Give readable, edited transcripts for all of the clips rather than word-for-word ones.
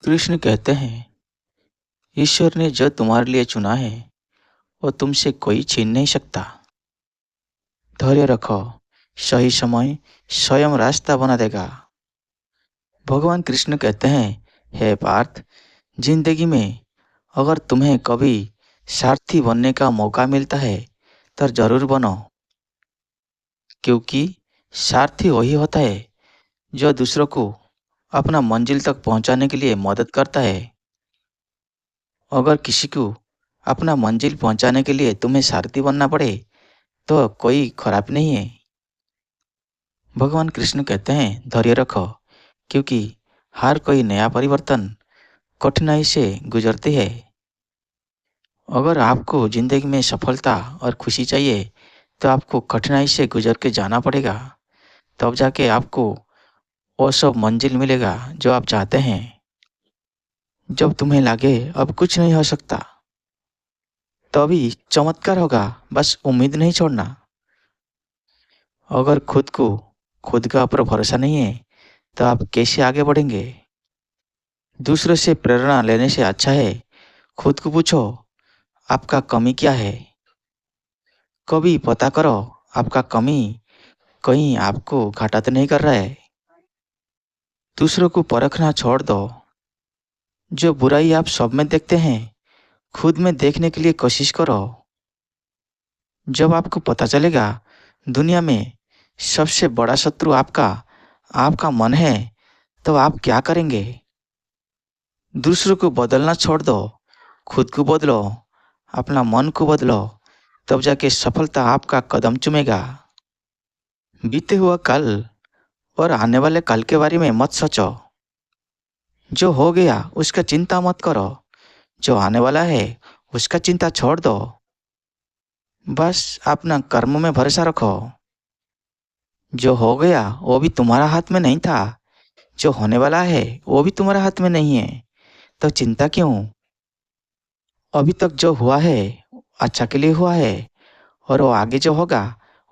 कृष्ण कहते हैं, ईश्वर ने जो तुम्हारे लिए चुना है वो तुमसे कोई छीन नहीं सकता। धैर्य रखो, सही समय स्वयं रास्ता बना देगा। भगवान कृष्ण कहते हैं, हे पार्थ, जिंदगी में अगर तुम्हें कभी सारथी बनने का मौका मिलता है तो जरूर बनो। क्योंकि सारथी वही होता है जो दूसरों को अपना मंजिल तक पहुंचाने के लिए मदद करता है। अगर किसी को अपना मंजिल पहुंचाने के लिए तुम्हें सारथी बनना पड़े तो कोई खराब नहीं है। भगवान कृष्ण कहते हैं, धैर्य रखो, क्योंकि हर कोई नया परिवर्तन कठिनाई से गुजरती है। अगर आपको जिंदगी में सफलता और खुशी चाहिए तो आपको कठिनाई से गुजर के जाना पड़ेगा। तब जाके आपको वो सब मंजिल मिलेगा जो आप चाहते हैं। जब तुम्हें लगे अब कुछ नहीं हो सकता, तभी चमत्कार होगा। बस उम्मीद नहीं छोड़ना। अगर खुद का ऊपर भरोसा नहीं है तो आप कैसे आगे बढ़ेंगे? दूसरों से प्रेरणा लेने से अच्छा है खुद को पूछो, आपका कमी क्या है? कभी पता करो, आपका कमी कहीं आपको घाटा तो नहीं कर रहा है। दूसरों को परखना छोड़ दो। जो बुराई आप सब में देखते हैं, खुद में देखने के लिए कोशिश करो। जब आपको पता चलेगा दुनिया में सबसे बड़ा शत्रु आपका आपका मन है, तो आप क्या करेंगे? दूसरों को बदलना छोड़ दो, खुद को बदलो, अपना मन को बदलो। तब जाके सफलता आपका कदम चूमेगा। बीते हुआ कल और आने वाले कल के बारे में मत सोचो। जो हो गया उसका चिंता मत करो। जो आने वाला है उसका चिंता छोड़ दो। बस अपना कर्म में भरोसा रखो। जो हो गया वो भी तुम्हारा हाथ में नहीं था। जो होने वाला है वो भी तुम्हारे हाथ में नहीं है। तो चिंता क्यों? अभी तक जो हुआ है अच्छा के लिए हुआ है, और वो आगे जो होगा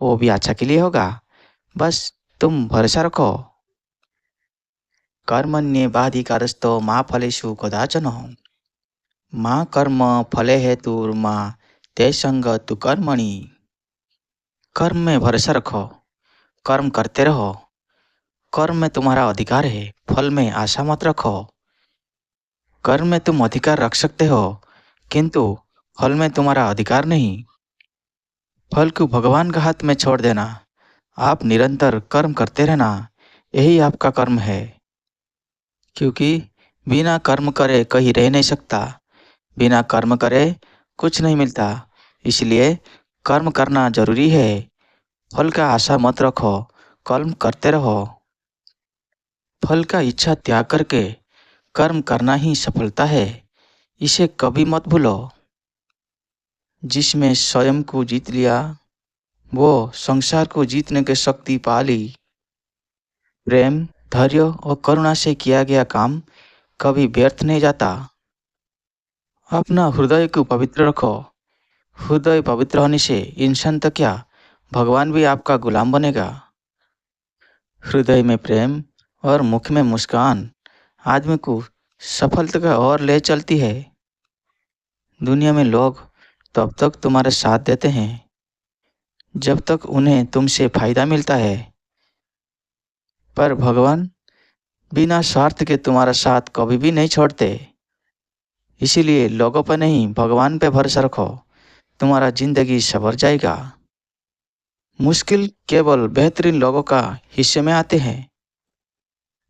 वो भी अच्छा के लिए होगा। बस तुम भरोसा रखो। कर्मण्येवाधिकारस्तो मा फलेषु कदाचन। माँ कर्म फले हेतुर्मा ते संगतु कर्मणि। कर्म में भरोसा रखो, कर्म करते रहो। कर्म में तुम्हारा अधिकार है, फल में आशा मत रखो। कर्म में तुम अधिकार रख सकते हो, किंतु फल में तुम्हारा अधिकार नहीं। फल को भगवान का हाथ में छोड़ देना। आप निरंतर कर्म करते रहना, यही आपका कर्म है। क्योंकि बिना कर्म करे कहीं रह नहीं सकता। बिना कर्म करे कुछ नहीं मिलता। इसलिए कर्म करना जरूरी है। फल का आशा मत रखो, कर्म करते रहो। फल का इच्छा त्याग करके कर्म करना ही सफलता है। इसे कभी मत भूलो। जिसमें स्वयं को जीत लिया, वो संसार को जीतने की शक्ति पा ली। प्रेम, धैर्य और करुणा से किया गया काम कभी व्यर्थ नहीं जाता। अपना हृदय को पवित्र रखो। हृदय पवित्र होने से इंसान तो क्या, भगवान भी आपका गुलाम बनेगा। हृदय में प्रेम और मुख में मुस्कान आदमी को सफलता की ओर ले चलती है। दुनिया में लोग तब तक तुम्हारे साथ देते हैं जब तक उन्हें तुमसे फायदा मिलता है। पर भगवान बिना स्वार्थ के तुम्हारा साथ कभी भी नहीं छोड़ते। इसीलिए लोगों पर नहीं, भगवान पे भरोसा रखो। तुम्हारा जिंदगी संवर जाएगा। मुश्किल केवल बेहतरीन लोगों का हिस्से में आते हैं,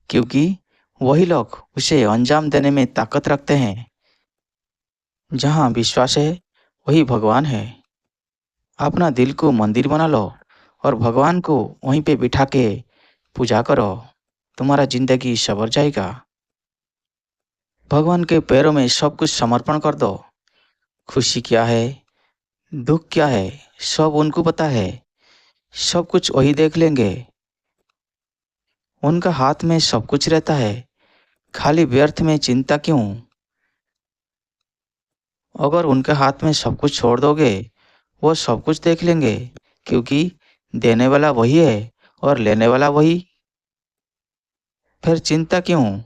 क्योंकि वही लोग उसे अंजाम देने में ताकत रखते हैं। जहाँ विश्वास है वही भगवान है। अपना दिल को मंदिर बना लो और भगवान को वहीं पे बिठा के पूजा करो। तुम्हारा जिंदगी संवर जाएगा। भगवान के पैरों में सब कुछ समर्पण कर दो। खुशी क्या है, दुख क्या है, सब उनको पता है। सब कुछ वही देख लेंगे। उनका हाथ में सब कुछ रहता है। खाली व्यर्थ में चिंता क्यों? अगर उनके हाथ में सब कुछ छोड़ दोगे, वो सब कुछ देख लेंगे। क्योंकि देने वाला वही है और लेने वाला वही। फिर चिंता क्यों?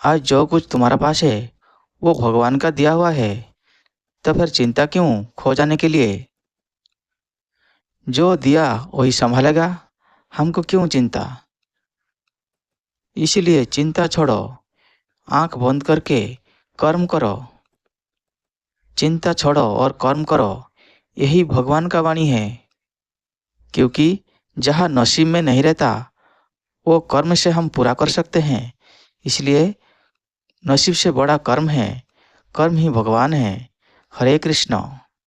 आज जो कुछ तुम्हारा पास है वो भगवान का दिया हुआ है, तो फिर चिंता क्यों खो जाने के लिए? जो दिया वही संभालेगा, हमको क्यों चिंता? इसलिए चिंता छोड़ो, आंख बंद करके कर्म करो। चिंता छोड़ो और कर्म करो, यही भगवान का वाणी है। क्योंकि जहाँ नसीब में नहीं रहता वो कर्म से हम पूरा कर सकते हैं। इसलिए नसीब से बड़ा कर्म है, कर्म ही भगवान है। हरे कृष्ण।